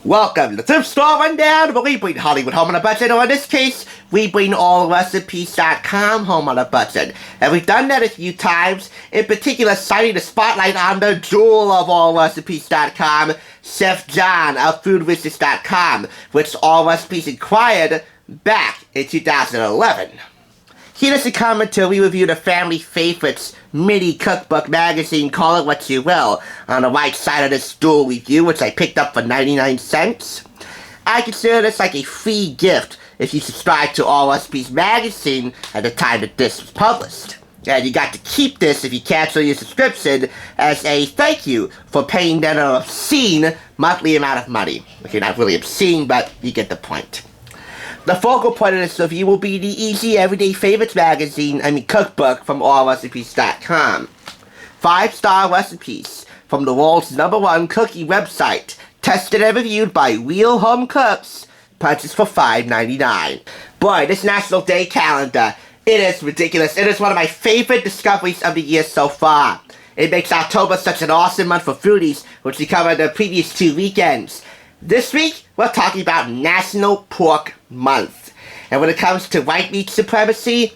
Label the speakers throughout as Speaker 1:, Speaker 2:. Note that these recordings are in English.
Speaker 1: Welcome to Thrift Store Rundown, where we bring Hollywood home on a budget, or in this case, we bring allrecipes.com home on a budget. And we've done that a few times, in particular citing the spotlight on the jewel of allrecipes.com, Chef John of foodwishes.com, which All Recipes acquired back in 2011. He does a commentary we review the family favorites mini cookbook magazine, call it what you will, on the right side of the stool review, which I picked up for 99 cents. I consider this like a free gift if you subscribe to All Recipes magazine at the time that this was published. And you got to keep this if you cancel your subscription as a thank you for paying that obscene monthly amount of money. Okay, not really obscene, but you get the point. The focal point of this review will be the Easy Everyday Favorites cookbook from allrecipes.com. 5-star recipes from the world's #1 cookie website, tested and reviewed by real home cooks, purchased for $5.99. Boy, this National Day calendar, it is ridiculous. It is one of my favorite discoveries of the year so far. It makes October such an awesome month for foodies, which we covered the previous 2 weekends. This week, we're talking about National Pork Month. And when it comes to white meat supremacy,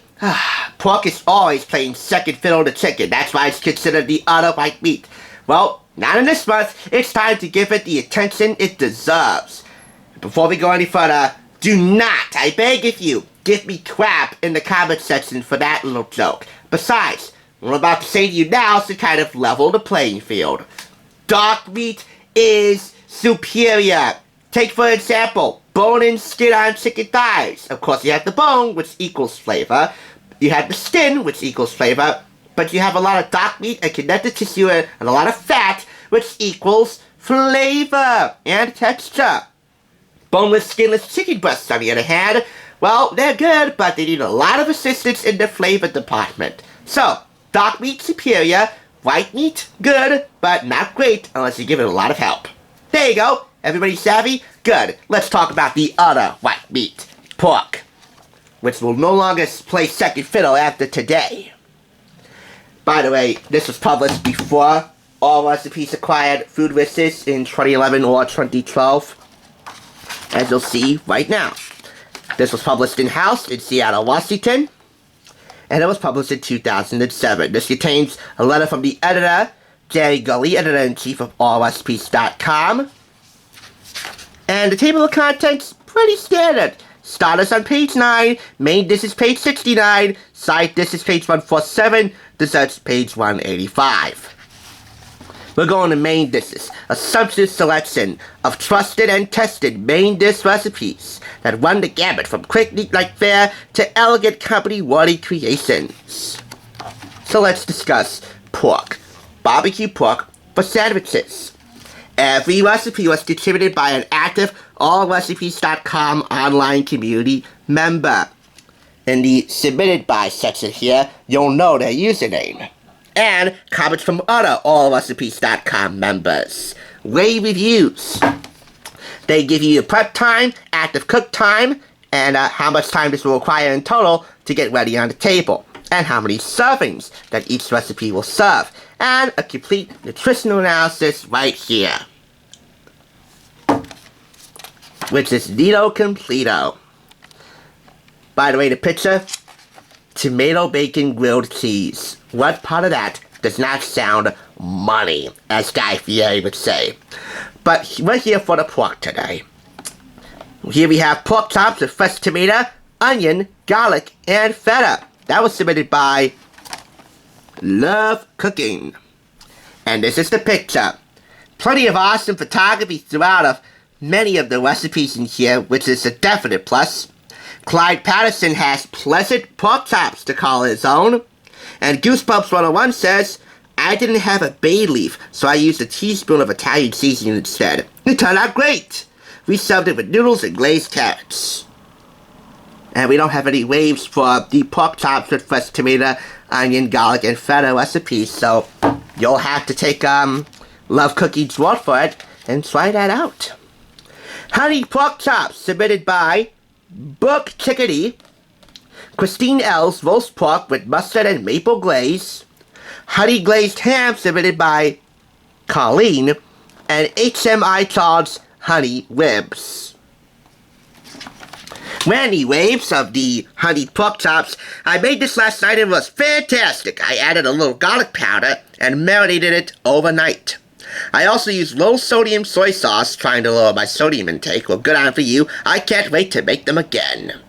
Speaker 1: pork is always playing second fiddle to chicken. That's why it's considered the other white meat. Well, not in this month. It's time to give it the attention it deserves. Before we go any further, do not, I beg of you, give me crap in the comment section for that little joke. Besides, what I'm about to say to you now is to kind of level the playing field. Dark meat is superior. Take, for example, bone and skin on chicken thighs. Of course, you have the bone, which equals flavor. You have the skin, which equals flavor. But you have a lot of dark meat and connective tissue and a lot of fat, which equals flavor and texture. Boneless, skinless chicken breasts, on the other hand, well, they're good, but they need a lot of assistance in the flavor department. So, dark meat superior, white meat good, but not great unless you give it a lot of help. There you go. Everybody savvy? Good. Let's talk about the other white meat, pork, which will no longer play second fiddle after today. By the way, this was published before All Recipes acquired Food Wishes in 2011 or 2012, as you'll see right now. This was published in-house in Seattle, Washington, and it was published in 2007. This contains a letter from the editor, Jerry Gully, editor-in-chief of allrecipes.com. And the table of contents, pretty standard. Starters on page 9, main dishes page 69, side dishes page 147, desserts page 185. We're going to main dishes, a sumptuous selection of trusted and tested main dish recipes that run the gamut from quick, neat-like fare to elegant company-worthy creations. So let's discuss pork. Barbecue pork for sandwiches. Every recipe was contributed by an active allrecipes.com online community member. In the submitted by section here, you'll know their username. And comments from other allrecipes.com members. Rave reviews. They give you the prep time, active cook time, and how much time this will require in total to get ready on the table, and how many servings that each recipe will serve, and a complete nutritional analysis right here, which is Nito Completo. By the way, the picture, tomato bacon grilled cheese. What part of that does not sound money, as Guy Fieri would say? But we're here for the pork today. Here we have pork chops with fresh tomato, onion, garlic, and feta. That was submitted by Love Cooking. And this is the picture. Plenty of awesome photography throughout of many of the recipes in here, which is a definite plus. Clyde Patterson has pleasant pork chops to call his own. And Goosebumps 101 says, I didn't have a bay leaf, so I used a teaspoon of Italian seasoning instead. It turned out great. We served it with noodles and glazed carrots. And we don't have any waves for the pork chops with fresh tomato, onion, garlic, and feta recipes, so you'll have to take Love Cooking's word for it and try that out. Honey pork chops submitted by Book Chickadee. Christine L's roast pork with mustard and maple glaze. Honey glazed ham submitted by Colleen. And HMI Todd's honey ribs. Randy waves of the honey pork chops. I made this last night and it was fantastic. I added a little garlic powder and marinated it overnight. I also used low sodium soy sauce, trying to lower my sodium intake. Well, good on for you. I can't wait to make them again.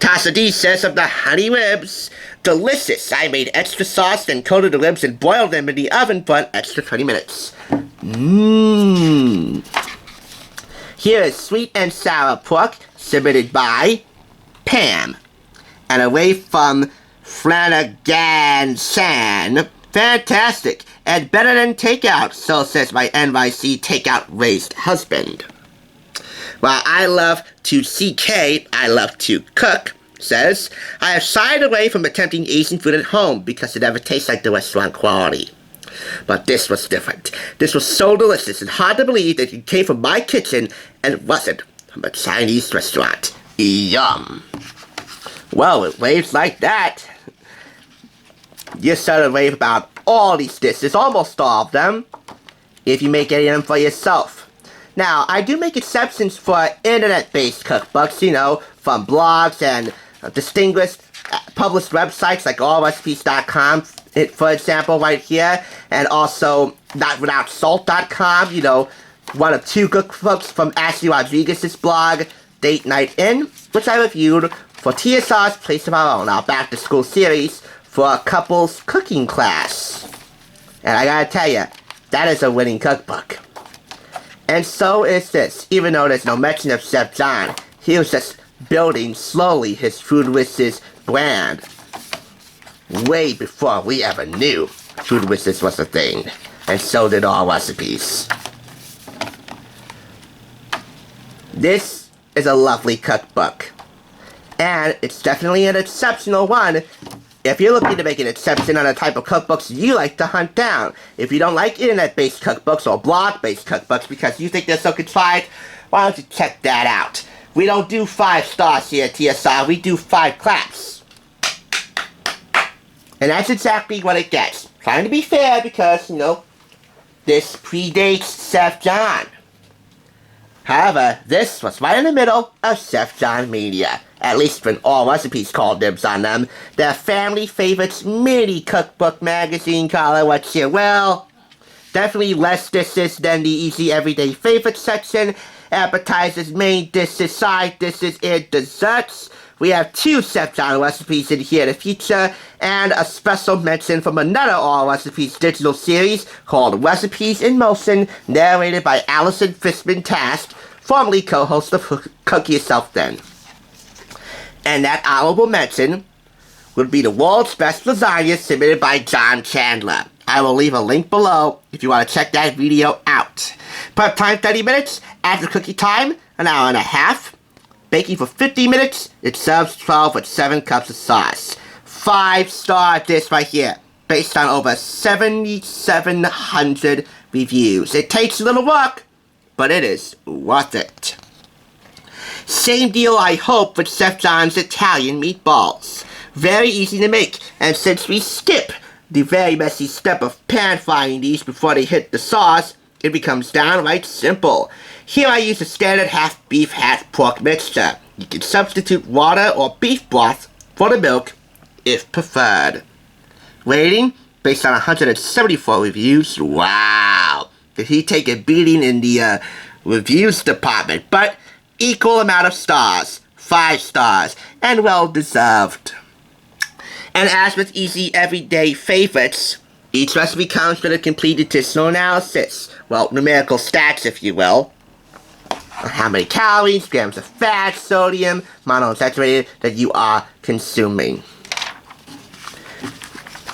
Speaker 1: Tassa D says of the honey ribs, delicious. I made extra sauce, then coated the ribs and boiled them in the oven for an extra 20 minutes. Here is sweet and sour pork, submitted by Pam. And away from Flanagan San. Fantastic, and better than takeout, so says my NYC takeout-raised husband. While I love to CK, I love to cook, says, I have shied away from attempting Asian food at home because it never tastes like the restaurant quality. But this was different. This was so delicious and hard to believe that it came from my kitchen and it wasn't from a Chinese restaurant. Yum. Well, with waves like that, you start to rave about all these dishes, almost all of them, if you make any of them for yourself. Now, I do make exceptions for internet-based cookbooks, you know, from blogs and distinguished published websites like allrecipes.com, for example, right here, and also notwithoutsalt.com, you know, one of two cookbooks from Ashley Rodriguez's blog, Date Night In, which I reviewed for TSR's Place of Our Own, our back-to-school series, for a couple's cooking class. And I gotta tell you, that is a winning cookbook. And so is this, even though there's no mention of Chef John. He was just building slowly his Food Wishes brand. Way before we ever knew Food Wishes was a thing. And so did All Recipes. This is a lovely cookbook. And it's definitely an exceptional one if you're looking to make an exception on the type of cookbooks you like to hunt down. If you don't like internet-based cookbooks or blog-based cookbooks because you think they're so contrived, why don't you check that out? We don't do 5 stars here at TSR, we do 5 claps. And that's exactly what it gets. Trying to be fair because, you know, this predates Chef John. However, this was right in the middle of Chef John Mania. At least when All Recipes called dibs on them. Their family favorites mini cookbook magazine, call it what you will. Definitely less dishes than the easy everyday favorites section. Appetizers, main dishes, side dishes, and desserts. We have 2 Chef John recipes in here to feature, and a special mention from another All Recipes digital series called Recipes in Motion, narrated by Allison Fishman Task, formerly co-host of Cook Yourself Then. And that honorable mention would be the world's best lasagna submitted by John Chandler. I will leave a link below if you want to check that video out. Prep time 30 minutes, after cookie time an hour and a half. Baking for 50 minutes, it serves 12 with 7 cups of sauce. 5-star dish right here, based on over 7,700 reviews. It takes a little work, but it is worth it. Same deal, I hope, with Chef John's Italian meatballs. Very easy to make, and since we skip the very messy step of pan frying these before they hit the sauce, it becomes downright simple. Here I use a standard half beef, half pork mixture. You can substitute water or beef broth for the milk if preferred. Rating, based on 174 reviews. Wow! Did he take a beating in the reviews department? But equal amount of stars, 5 stars, and well deserved. And as with easy everyday favorites, each recipe comes with a complete nutritional analysis. Well, numerical stats, if you will. How many calories, grams of fat, sodium, monounsaturated that you are consuming.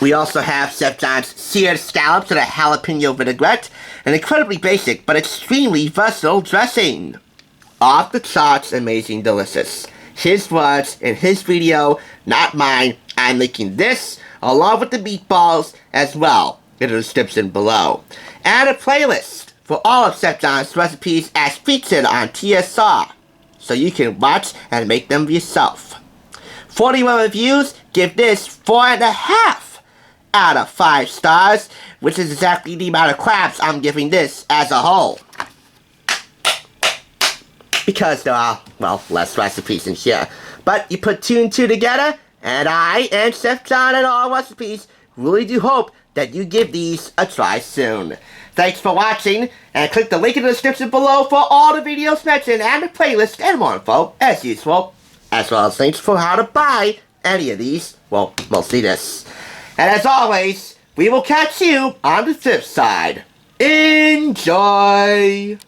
Speaker 1: We also have Chef John's seared scallops with a jalapeno vinaigrette, an incredibly basic but extremely versatile dressing. Off the charts, amazing, delicious. His words in his video, not mine. I'm linking this along with the meatballs as well in the description below. And a playlist for all of Chef John's recipes as featured on TSR, so you can watch and make them yourself. 41 reviews give this 4.5 out of 5 stars, which is exactly the amount of claps I'm giving this as a whole. because there are, well, less recipes in here. But you put 2 and 2 together, and I and Chef John and all recipes really do hope that you give these a try soon. Thanks for watching, and click the link in the description below for all the videos mentioned and the playlist and more info, as usual, as well as links for how to buy any of these, well, mostly this. And as always, we will catch you on the flip side. Enjoy!